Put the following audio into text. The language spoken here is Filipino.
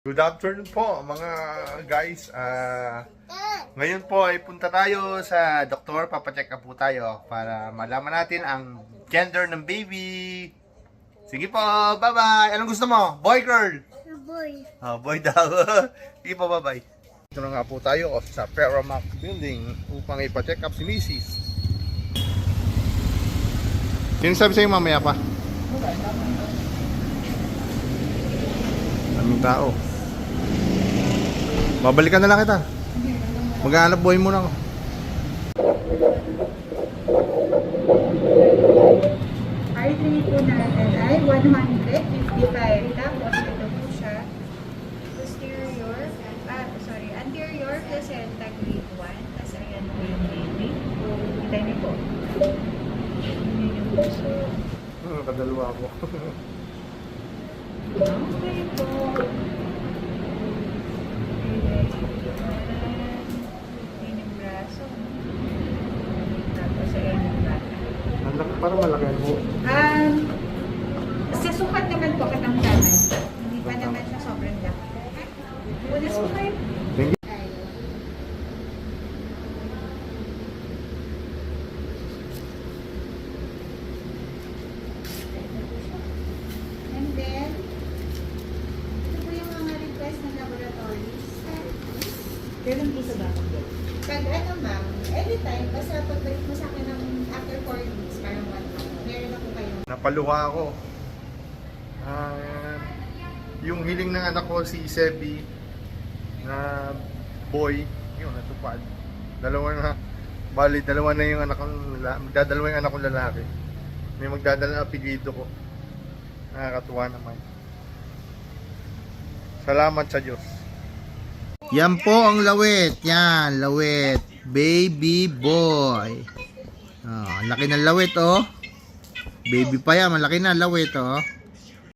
Good afternoon po mga guys. Ngayon po ay punta tayo sa doktor. Papacheck up po tayo para malaman natin ang gender ng baby. Sige po, bye-bye. Anong gusto mo? Boy, girl? Boy. Oh, boy daw. Sige po, bye-bye. Ito na nga po tayo sa Ferromax Building upang ipacheck up si Mrs. Sino sabi sa'yo mamaya pa? Daming tao. Babalikan na lang kita. Maghahanap buhay muna ako. R3 po natin ay 155. Tapos ito po siya. Anterior placenta grade 1. Tapos ayan po yung baby. Kita niyo po. Yun yung puso. Kadalawa ako. Okay po. Yun yung braso. Tapos ayan yung bata. Parang malaki mo. Sa sukat naman po katangkaman. Hindi pa naman siya sobrang laki. Unas po kayo. Thank you. And then, ito po yung mga request ng laboratories. Kailan po sa dapat doon? Pag ano ma'am, anytime, basta pagbalik mo sa akin ng after 4 weeks, parang 1 month, meron ako kayo. Napaluha ako. Yung hiling ng anak ko si Sebi na boy, yun natupad. Dalawa na yung anak kong magdadalawa yung anak kong lalaki. May magdadala ng apelyido ko. Nakakatuwa naman. Salamat sa Diyos. Yan po ang lawit. Yan, lawit. Baby boy. Oh, laki ng lawit, oh. Baby pa yan, malaki na lawit, oh.